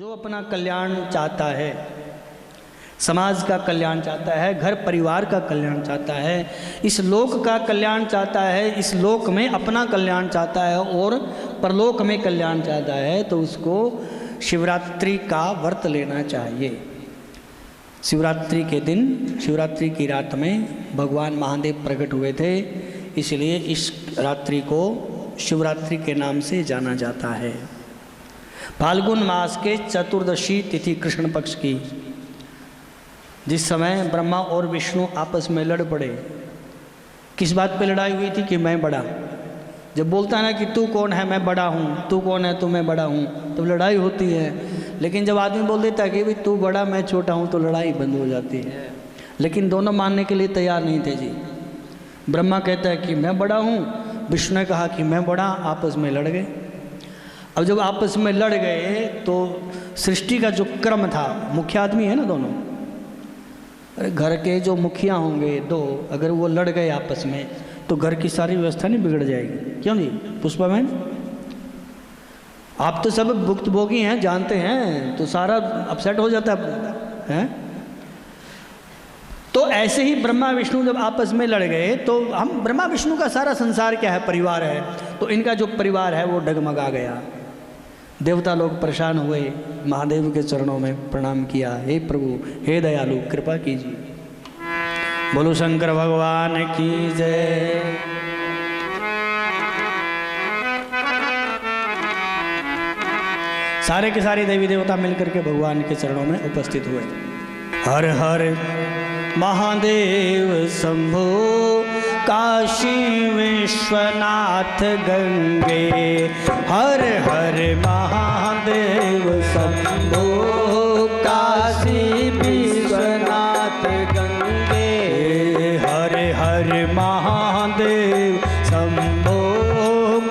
जो अपना कल्याण चाहता है, समाज का कल्याण चाहता है, घर परिवार का कल्याण चाहता है, इस लोक का कल्याण चाहता है, इस लोक में अपना कल्याण चाहता है और परलोक में कल्याण चाहता है, तो उसको शिवरात्रि का व्रत लेना चाहिए। शिवरात्रि के दिन, शिवरात्रि की रात में भगवान महादेव प्रकट हुए थे, इसलिए इस रात्रि को शिवरात्रि के नाम से जाना जाता है। फाल्गुन मास के चतुर्दशी तिथि कृष्ण पक्ष की, जिस समय ब्रह्मा और विष्णु आपस में लड़ पड़े। किस बात पे लड़ाई हुई थी? कि मैं बड़ा। जब बोलता है ना कि तू कौन है, मैं बड़ा हूँ, तू कौन है, तो मैं बड़ा हूँ, तो लड़ाई होती है। लेकिन जब आदमी बोल देता है कि भाई तू बड़ा मैं छोटा हूँ, तो लड़ाई बंद हो जाती है। लेकिन दोनों मानने के लिए तैयार नहीं थे जी। ब्रह्मा कहता है कि मैं बड़ा हूँ, विष्णु ने कहा कि मैं बड़ा, आपस में लड़ गए। अब जब आपस में लड़ गए तो सृष्टि का जो क्रम था, मुख्य आदमी है ना दोनों, अरे घर के जो मुखिया होंगे दो, अगर वो लड़ गए आपस में तो घर की सारी व्यवस्था नहीं बिगड़ जाएगी? क्यों जी पुष्पा बहन? आप तो सब भुक्तभोगी हैं, जानते हैं, तो सारा अपसेट हो जाता है। तो ऐसे ही ब्रह्मा विष्णु जब आपस में लड़ गए तो हम ब्रह्मा विष्णु का सारा संसार क्या है? परिवार है। तो इनका जो परिवार है वो डगमगा गया। देवता लोग परेशान हुए, महादेव के चरणों में प्रणाम किया, हे प्रभु, हे दयालु, कृपा कीजिए। बोलो शंकर भगवान की जय। सारे के सारे देवी देवता मिलकर के भगवान के चरणों में उपस्थित हुए। हर हर महादेव शंभो, काशी विश्वनाथ गंगे। हर हर महादेव शंभो, काशी विश्वनाथ गंगे। हर हर महादेव शंभो,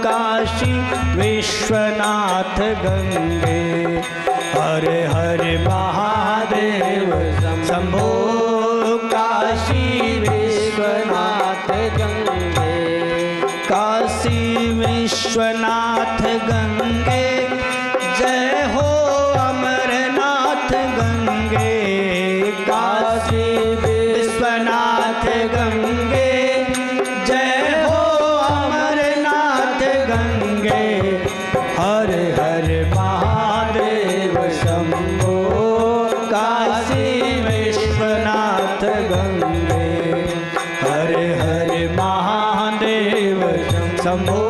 काशी विश्वनाथ गंगे। हर हर महादेव शंभो, काशी विश्वनाथ गंगे। काशी विश्वनाथ गंगे, जय हो अमरनाथ गंगे। काशी विश्वनाथ गंगे, जय हो अमरनाथ गंगे। हर हर महादेव शंभो, काशी विश्वनाथ गंगे। हर हर महादेव शंभो,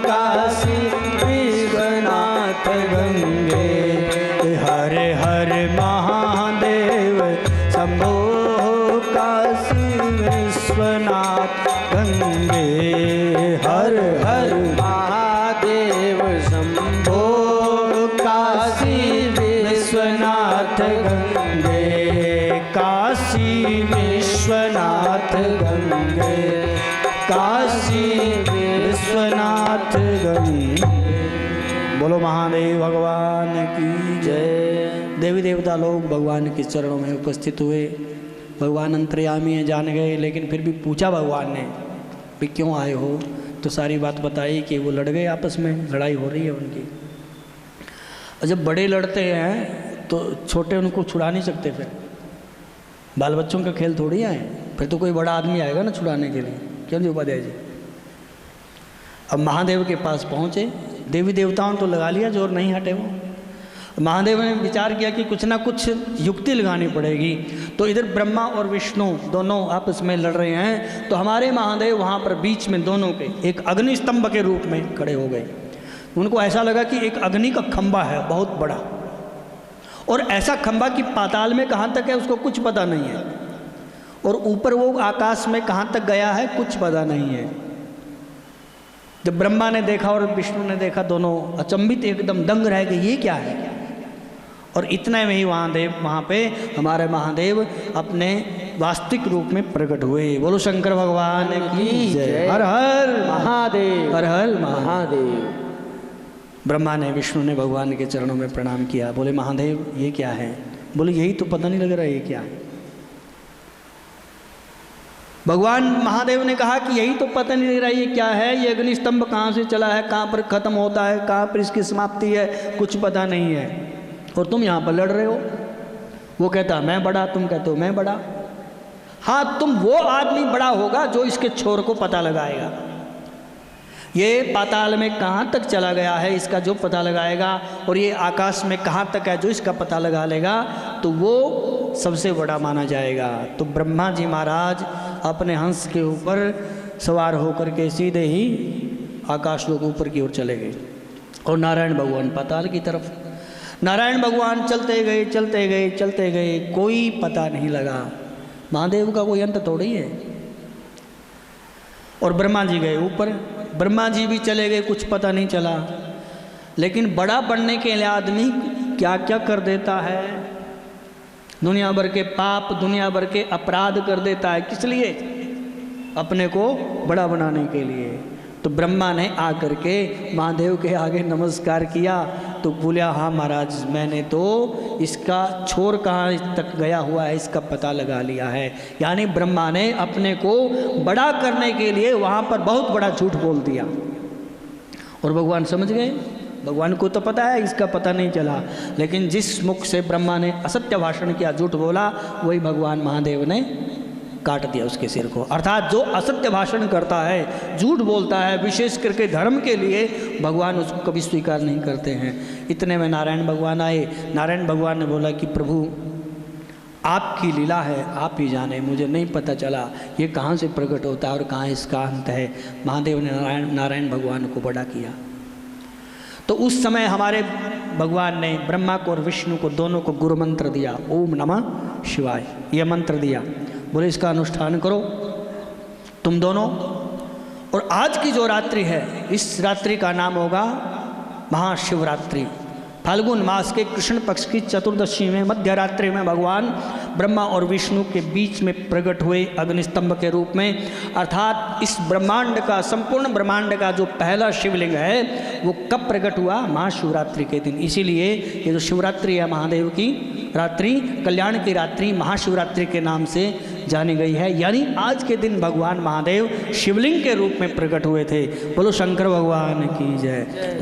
काशी विश्वनाथ गंगे। हर हर महादेव शंभो, काशी विश्वनाथ गंगे। हर हर महादेव शंभो, काशी विश्वनाथ गंगे। काशी विश्वनाथ गंगे, काशी विश्वनाथ गंगे। बोलो महादेव भगवान की जय। देवी देवता लोग भगवान के चरणों में उपस्थित हुए। भगवान अंतर्यामी है, जान गए, लेकिन फिर भी पूछा भगवान ने भी क्यों आए हो? तो सारी बात बताई कि वो लड़ गए, आपस में लड़ाई हो रही है उनकी। और जब बड़े लड़ते हैं तो छोटे उनको छुड़ा नहीं सकते। फिर बाल बच्चों का खेल थोड़ी है, फिर तो कोई बड़ा आदमी आएगा ना छुड़ाने के लिए। क्यों जी उपाध्याय जी? अब महादेव के पास पहुँचे, देवी देवताओं तो लगा लिया, जोर नहीं हटे वो। महादेव ने विचार किया कि कुछ ना कुछ युक्ति लगानी पड़ेगी। तो इधर ब्रह्मा और विष्णु दोनों आपस में लड़ रहे हैं, तो हमारे महादेव वहाँ पर बीच में दोनों के एक अग्नि स्तंभ के रूप में खड़े हो गए। उनको ऐसा लगा कि एक अग्नि का खंभा है बहुत बड़ा, और ऐसा खंभा कि पाताल में कहाँ तक है उसको कुछ पता नहीं है, और ऊपर वो आकाश में कहाँ तक गया है कुछ पता नहीं है। जब ब्रह्मा ने देखा और विष्णु ने देखा, दोनों अचंभित एकदम दंग रह गए, ये क्या है? और इतने में ही वहाँ पे हमारे महादेव अपने वास्तविक रूप में प्रकट हुए। बोलो शंकर भगवान की जय। हर हर महादेव, हर हर महादेव। ब्रह्मा ने विष्णु ने भगवान के चरणों में प्रणाम किया। बोले महादेव ये क्या है? बोले यही तो पता नहीं लग रहा ये क्या है। भगवान महादेव ने कहा कि यही तो पता नहीं लग रहा ये क्या है, ये अग्नि स्तंभ कहाँ से चला है, कहाँ पर खत्म होता है, कहाँ पर इसकी समाप्ति है, कुछ पता नहीं है। और तुम यहाँ पर लड़ रहे हो। वो कहता मैं बड़ा, तुम कहते हो मैं बड़ा। हाँ, तुम वो आदमी बड़ा होगा जो इसके छोर को पता लगाएगा। ये पाताल में कहाँ तक चला गया है इसका जो पता लगाएगा, और ये आकाश में कहाँ तक है जो इसका पता लगा लेगा, तो वो सबसे बड़ा माना जाएगा। तो ब्रह्मा जी महाराज अपने हंस के ऊपर सवार होकर के सीधे ही आकाश लोक ऊपर की ओर चले गए, और नारायण भगवान पाताल की तरफ। नारायण भगवान चलते गए चलते गए चलते गए, कोई पता नहीं लगा। महादेव का कोई अंत थोड़ी है। और ब्रह्मा जी गए ऊपर, ब्रह्मा जी भी चले गए, कुछ पता नहीं चला। लेकिन बड़ा बनने के लिए आदमी क्या क्या कर देता है, दुनिया भर के पाप, दुनिया भर के अपराध कर देता है। किस लिए? अपने को बड़ा बनाने के लिए। तो ब्रह्मा ने आकर के महादेव के आगे नमस्कार किया, तो बोला हाँ महाराज, मैंने तो इसका छोर कहाँ तक गया हुआ है इसका पता लगा लिया है। यानी ब्रह्मा ने अपने को बड़ा करने के लिए वहाँ पर बहुत बड़ा झूठ बोल दिया। और भगवान समझ गए, भगवान को तो पता है इसका पता नहीं चला, लेकिन जिस मुख से ब्रह्मा ने असत्य भाषण किया, झूठ बोला, वही भगवान महादेव ने काट दिया उसके सिर को। अर्थात जो असत्य भाषण करता है, झूठ बोलता है, विशेष करके धर्म के लिए, भगवान उसको कभी स्वीकार नहीं करते हैं। इतने में नारायण भगवान आए। नारायण भगवान ने बोला कि प्रभु आपकी लीला है, आप ही जाने, मुझे नहीं पता चला ये कहाँ से प्रकट होता है और कहाँ इसका अंत है। महादेव ने नारायण भगवान को बड़ा किया। तो उस समय हमारे भगवान ने ब्रह्मा को और विष्णु को दोनों को गुरु मंत्र दिया, ओम नमः शिवाय, यह मंत्र दिया। बोले इसका अनुष्ठान करो तुम दोनों। और आज की जो रात्रि है, इस रात्रि का नाम होगा महाशिवरात्रि। फाल्गुन मास के कृष्ण पक्ष की चतुर्दशी में मध्य रात्रि में भगवान ब्रह्मा और विष्णु के बीच में प्रकट हुए अग्निस्तंभ के रूप में। अर्थात इस ब्रह्मांड का, संपूर्ण ब्रह्मांड का जो पहला शिवलिंग है वो कब प्रकट हुआ? महाशिवरात्रि के दिन। इसीलिए ये जो शिवरात्रि है महादेव की रात्रि, कल्याण की रात्रि, महाशिवरात्रि के नाम से जानी गई है। यानी आज के दिन भगवान महादेव शिवलिंग के रूप में प्रकट हुए थे। बोलो शंकर भगवान की जय।